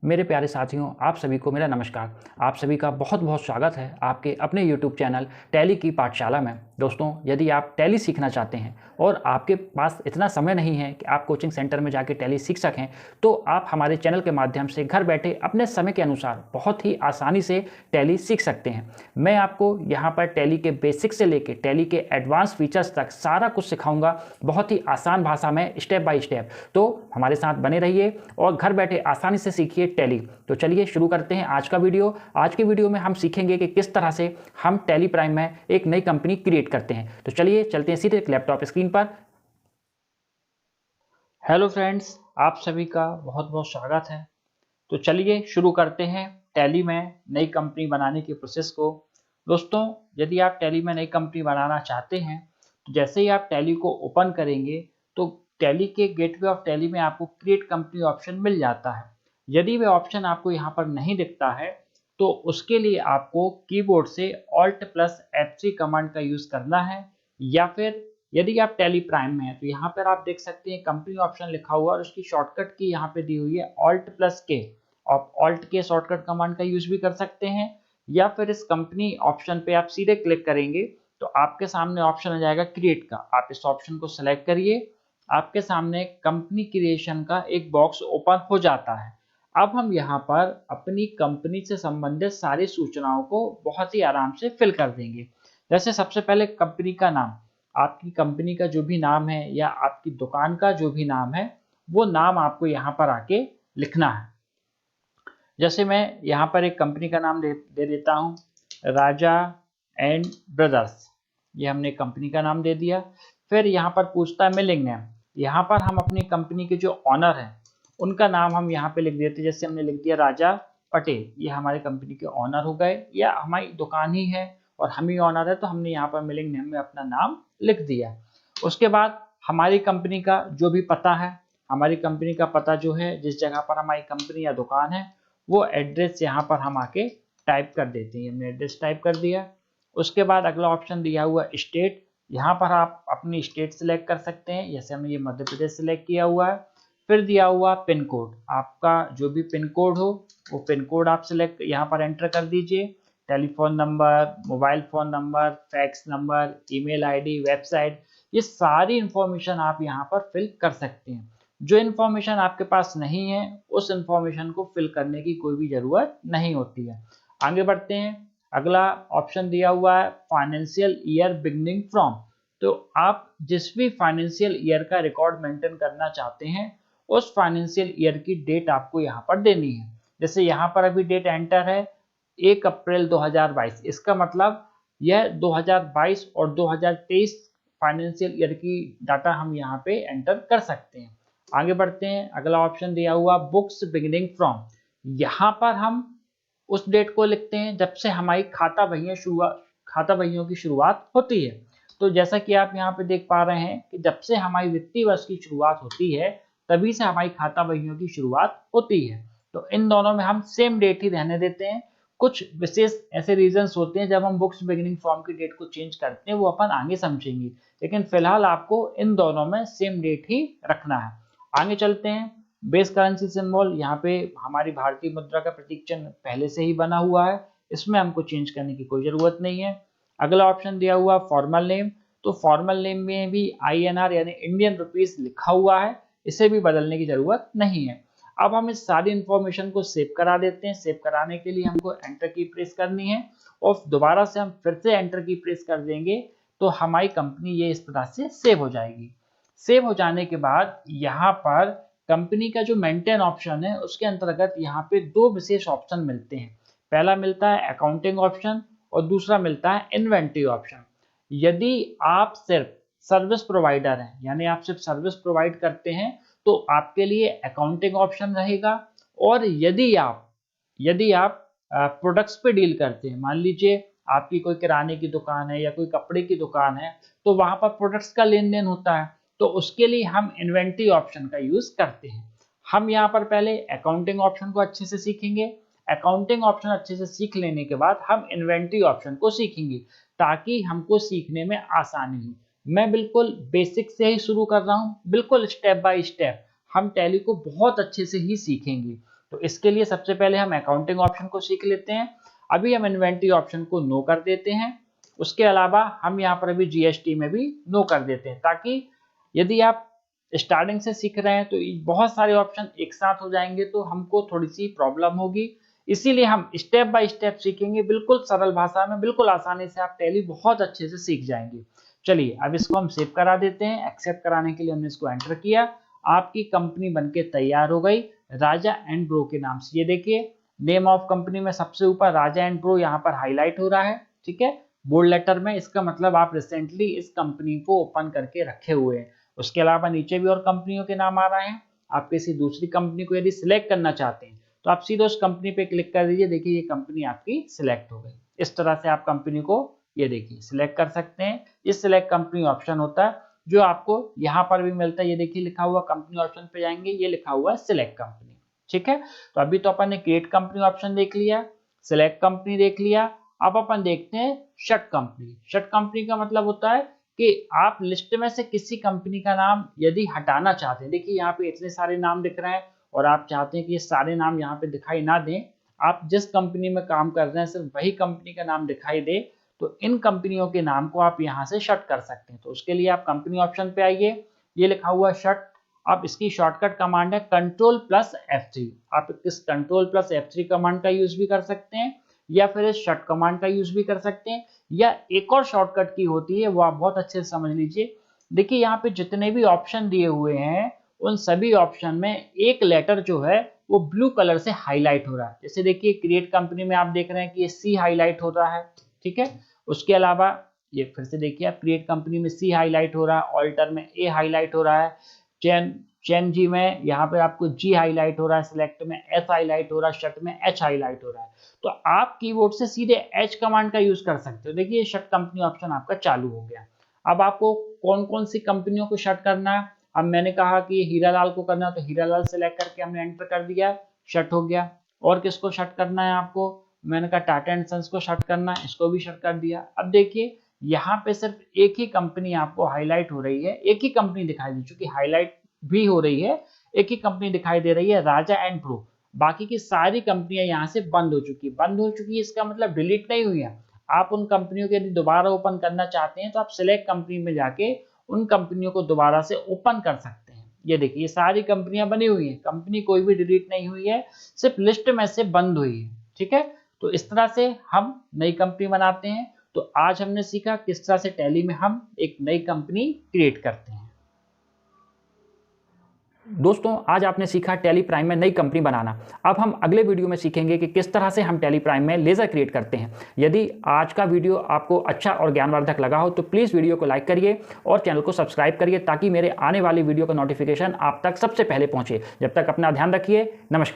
मेरे प्यारे साथियों, आप सभी को मेरा नमस्कार। आप सभी का बहुत बहुत स्वागत है आपके अपने YouTube चैनल टैली की पाठशाला में। दोस्तों, यदि आप टैली सीखना चाहते हैं और आपके पास इतना समय नहीं है कि आप कोचिंग सेंटर में जाके टैली सीख सकें, तो आप हमारे चैनल के माध्यम से घर बैठे अपने समय के अनुसार बहुत ही आसानी से टैली सीख सकते हैं। मैं आपको यहाँ पर टैली के बेसिक से लेकर टैली के एडवांस फीचर्स तक सारा कुछ सिखाऊंगा, बहुत ही आसान भाषा में, स्टेप बाय स्टेप। तो हमारे साथ बने रहिए और घर बैठे आसानी से सीखिए टैली। तो चलिए शुरू करते हैं आज का वीडियो। आज के वीडियो में हम सीखेंगे कि किस तरह से हम टैली प्राइम में एक नई कंपनी क्रिएट करते हैं। तो चलिए चलते हैं सीधे लैपटॉप स्क्रीन पर। हेलो फ्रेंड्स, आप सभी का बहुत बहुत स्वागत है। तो चलिए शुरू करते हैं टैली में नई कंपनी बनाने के प्रोसेस को। दोस्तों, यदि आप टैली में नई कंपनी बनाना चाहते हैं तो जैसे ही आप टैली को ओपन करेंगे तो टैली के गेटवे ऑफ टैली में आपको क्रिएट कंपनी ऑप्शन मिल जाता है। यदि वह ऑप्शन आपको यहाँ पर नहीं दिखता है तो उसके लिए आपको कीबोर्ड से Alt+F3 कमांड का यूज करना है, या फिर यदि आप टैली प्राइम में है तो यहाँ पर आप देख सकते हैं कंपनी ऑप्शन लिखा हुआ और उसकी शॉर्टकट की यहाँ पे दी हुई है Alt+K। आप Alt के शॉर्टकट कमांड का यूज भी कर सकते हैं, या फिर इस कंपनी ऑप्शन पे आप सीधे क्लिक करेंगे तो आपके सामने ऑप्शन आ जाएगा क्रिएट का। आप इस ऑप्शन को सेलेक्ट करिए, आपके सामने कंपनी क्रिएशन का एक बॉक्स ओपन हो जाता है। अब हम यहाँ पर अपनी कंपनी से संबंधित सारी सूचनाओं को बहुत ही आराम से फिल कर देंगे। जैसे सबसे पहले कंपनी का नाम, आपकी कंपनी का जो भी नाम है या आपकी दुकान का जो भी नाम है वो नाम आपको यहाँ पर आके लिखना है। जैसे मैं यहाँ पर एक कंपनी का नाम दे देता हूँ, राजा एंड ब्रदर्स। ये हमने कंपनी का नाम दे दिया। फिर यहाँ पर पूछता है मिलिंग नेम, यहाँ पर हम अपनी कंपनी के जो ऑनर हैं उनका नाम हम यहाँ पे लिख देते हैं। जैसे हमने लिख दिया राजा पटेल, ये हमारे कंपनी के ऑनर हो गए, या हमारी दुकान ही है और हम ही ऑनर है तो हमने यहाँ पर मिलिंग नेम में अपना नाम लिख दिया। उसके बाद हमारी कंपनी का जो भी पता है, हमारी कंपनी का पता जो है, जिस जगह पर हमारी कंपनी या दुकान है, वो एड्रेस यहाँ पर हम आके टाइप कर देते हैं। हमने एड्रेस टाइप कर दिया। उसके बाद अगला ऑप्शन दिया हुआ स्टेट, यहाँ पर आप अपनी स्टेट सिलेक्ट कर सकते हैं। जैसे हमने ये मध्य प्रदेश सिलेक्ट किया हुआ है। फिर दिया हुआ पिन कोड, आपका जो भी पिन कोड हो वो पिन कोड आप सिलेक्ट यहाँ पर एंटर कर दीजिए। Telephone number, mobile phone number, fax number, email ID, website, ये सारी इंफॉर्मेशन आप यहाँ पर फिल कर सकते हैं। जो इन्फॉर्मेशन आपके पास नहीं है उस इन्फॉर्मेशन को फिल करने की कोई भी जरूरत नहीं होती है। आगे बढ़ते हैं। अगला ऑप्शन दिया हुआ है फाइनेंशियल ईयर बिगनिंग फ्रॉम। तो आप जिस भी फाइनेंशियल ईयर का रिकॉर्ड मेंटेन करना चाहते हैं उस फाइनेंशियल ईयर की डेट आपको यहाँ पर देनी है। जैसे यहाँ पर अभी डेट एंटर है 1 अप्रैल 2022, इसका मतलब यह 2022 और 2023 फाइनेंशियल ईयर की डाटा हम यहाँ पे एंटर कर सकते हैं। आगे बढ़ते हैं। अगला ऑप्शन दिया हुआ बुक्स बिगिनिंग फ्रॉम, यहाँ पर हम उस डेट को लिखते हैं जब से हमारी खाता बहियों की शुरुआत होती है। तो जैसा कि आप यहाँ पे देख पा रहे हैं कि जब से हमारी वित्तीय वर्ष की शुरुआत होती है तभी से हमारी खाता बहियों की शुरुआत होती है। तो इन दोनों में हम सेम डेट ही रहने देते हैं। कुछ विशेष ऐसे रीजंस होते हैं जब हम बुक्स बिगिनिंग फ्रॉम की डेट को चेंज करते हैं, वो अपन आगे समझेंगे, लेकिन फिलहाल आपको इन दोनों में सेम डेट ही रखना है। आगे चलते हैं। बेस करेंसी सिंबल, यहाँ पे हमारी भारतीय मुद्रा का प्रतीक चिन्ह पहले से ही बना हुआ है, इसमें हमको चेंज करने की कोई जरूरत नहीं है। अगला ऑप्शन दिया हुआ फॉर्मल नेम, तो फॉर्मल नेम में भी INR यानी इंडियन रुपीस लिखा हुआ है, इसे भी बदलने की जरूरत नहीं है। अब हम इस सारी इंफॉर्मेशन को सेव करा देते हैं। सेव कराने के लिए हमको एंटर की प्रेस करनी है और दोबारा से हम फिर से एंटर की प्रेस कर देंगे तो हमारी कंपनी ये इस तरह से सेव हो जाएगी। सेव हो जाने के बाद यहाँ पर कंपनी का जो मेंटेन ऑप्शन है उसके अंतर्गत यहाँ पे दो विशेष ऑप्शन मिलते हैं। पहला मिलता है अकाउंटिंग ऑप्शन और दूसरा मिलता है इन्वेंटरी ऑप्शन। यदि आप सिर्फ सर्विस प्रोवाइडर हैं, यानी आप सिर्फ सर्विस प्रोवाइड करते हैं, तो आपके लिए अकाउंटिंग ऑप्शन रहेगा। और यदि आप प्रोडक्ट्स पे डील करते हैं, मान लीजिए आपकी कोई किराने की दुकान है या कोई कपड़े की दुकान है, तो वहां पर प्रोडक्ट्स का लेन देन होता है, तो उसके लिए हम इन्वेंटरी ऑप्शन का यूज करते हैं। हम यहाँ पर पहले अकाउंटिंग ऑप्शन को अच्छे से सीखेंगे। अकाउंटिंग ऑप्शन अच्छे से सीख लेने के बाद हम इन्वेंटरी ऑप्शन को सीखेंगे ताकि हमको सीखने में आसानी हो। मैं बिल्कुल बेसिक से ही शुरू कर रहा हूँ, बिल्कुल स्टेप बाय स्टेप हम टैली को बहुत अच्छे से ही सीखेंगे। तो इसके लिए सबसे पहले हम अकाउंटिंग ऑप्शन को सीख लेते हैं। अभी हम इन्वेंट्री ऑप्शन को नो कर देते हैं। उसके अलावा हम यहाँ पर अभी जीएसटी में भी नो कर देते हैं, ताकि यदि आप स्टार्टिंग से सीख रहे हैं तो बहुत सारे ऑप्शन एक साथ हो जाएंगे तो हमको थोड़ी सी प्रॉब्लम होगी। इसीलिए हम स्टेप बाय स्टेप सीखेंगे, बिल्कुल सरल भाषा में, बिल्कुल आसानी से आप टैली बहुत अच्छे से सीख जाएंगे। चलिए अब इसको हम सेव करा देते हैं। एक्सेप्ट कराने के लिए हमने इसको एंटर किया। आपकी कंपनी बनके तैयार हो गई राजा एंड ब्रो के नाम से। ये देखिए नेम ऑफ कंपनी में सबसे ऊपर राजा एंड ब्रो यहाँ पर हाईलाइट हो रहा है, ठीक है, बोल्ड लेटर में। इसका मतलब आप रिसेंटली इस कंपनी को ओपन करके रखे हुए हैं। उसके अलावा नीचे भी और कंपनियों के नाम आ रहे हैं। आप किसी दूसरी कंपनी को यदि सिलेक्ट करना चाहते हैं तो आप सीधे उस कंपनी पे क्लिक कर दीजिए। देखिए ये कंपनी आपकी सिलेक्ट हो गई। इस तरह से आप कंपनी को ये देखिए सिलेक्ट कर सकते हैं। इस सिलेक्ट कंपनी ऑप्शन होता है जो आपको यहाँ पर भी मिलता है। ये देखिए लिखा हुआ कंपनी ऑप्शन पे जाएंगे, ये लिखा हुआ है सिलेक्ट कंपनी, ठीक है। तो अभी तो अपन ने क्रिएट कंपनी ऑप्शन देख लिया, सिलेक्ट कंपनी देख लिया। अब अपन देखते हैं शट कंपनी। शट कंपनी का मतलब होता है कि आप लिस्ट में से किसी कंपनी का नाम यदि हटाना चाहते हैं। देखिए यहाँ पे इतने सारे नाम दिख रहे हैं और आप चाहते हैं कि ये सारे नाम यहाँ पे दिखाई ना दें, आप जिस कंपनी में काम कर रहे हैं सिर्फ वही कंपनी का नाम दिखाई दे, तो इन कंपनियों के नाम को आप यहाँ से शट कर सकते हैं। तो उसके लिए आप कंपनी ऑप्शन पे आइए, ये लिखा हुआ शट। अब इसकी शॉर्टकट कमांड है Ctrl+F3। आप इस Ctrl+F3 कमांड का यूज भी कर सकते हैं या फिर इस शट कमांड का यूज भी कर सकते हैं, या एक और शॉर्टकट की होती है वो आप बहुत अच्छे से समझ लीजिए। देखिए यहाँ पे जितने भी ऑप्शन दिए हुए हैं उन सभी ऑप्शन में एक लेटर जो है वो ब्लू कलर से हाईलाइट हो रहा है। जैसे देखिए क्रिएट कंपनी में आप देख रहे हैं कि ये सी हाईलाइट हो रहा है, ठीक है। उसके अलावा ये फिर से देखिए आप क्रिएट कंपनी में सी हाईलाइट हो रहा है, ऑल्टर में ए हाईलाइट हो रहा है, चैन जी में यहाँ पे आपको जी हाईलाइट हो रहा है, सिलेक्ट में एस हाईलाइट हो रहा है, शट में एच हाईलाइट हो रहा है। तो आप कीबोर्ड से सीधे एच कमांड का यूज कर सकते हो। देखिए शट कंपनी ऑप्शन आपका चालू हो गया। अब आपको कौन कौन सी कंपनियों को शट करना है, अब मैंने कहा कि हीरालाल को करना है तो हीरालाल सेलेक्ट करके हमने एंटर कर दिया, शट हो गया। और किसको शट करना है आपको, मैंने कहा टाटा एंड सन्स को शट करना है, इसको भी शट कर दिया। अब देखिए यहाँ पे सिर्फ एक ही कंपनी आपको हाईलाइट हो रही है, एक ही कंपनी दिखाई दी, चूंकि हाईलाइट भी हो रही है, एक ही कंपनी दिखाई दे रही है राजा एंड ब्रो। बाकी की सारी कंपनियां यहाँ से बंद हो चुकी है। इसका मतलब डिलीट नहीं हुई है। आप उन कंपनियों के यदि दोबारा ओपन करना चाहते हैं तो आप सिलेक्ट कंपनी में जाके उन कंपनियों को दोबारा से ओपन कर सकते हैं। ये देखिए ये सारी कंपनियां बनी हुई हैं, कंपनी कोई भी डिलीट नहीं हुई है, सिर्फ लिस्ट में से बंद हुई है, ठीक है। तो इस तरह से हम नई कंपनी बनाते हैं। तो आज हमने सीखा किस तरह से टैली में हम एक नई कंपनी क्रिएट करते हैं। दोस्तों आज आपने सीखा टैली प्राइम में नई कंपनी बनाना। अब हम अगले वीडियो में सीखेंगे कि किस तरह से हम टैली प्राइम में लेजर क्रिएट करते हैं। यदि आज का वीडियो आपको अच्छा और ज्ञानवर्धक लगा हो तो प्लीज़ वीडियो को लाइक करिए और चैनल को सब्सक्राइब करिए, ताकि मेरे आने वाली वीडियो का नोटिफिकेशन आप तक सबसे पहले पहुंचे। जब तक अपना ध्यान रखिए, नमस्कार।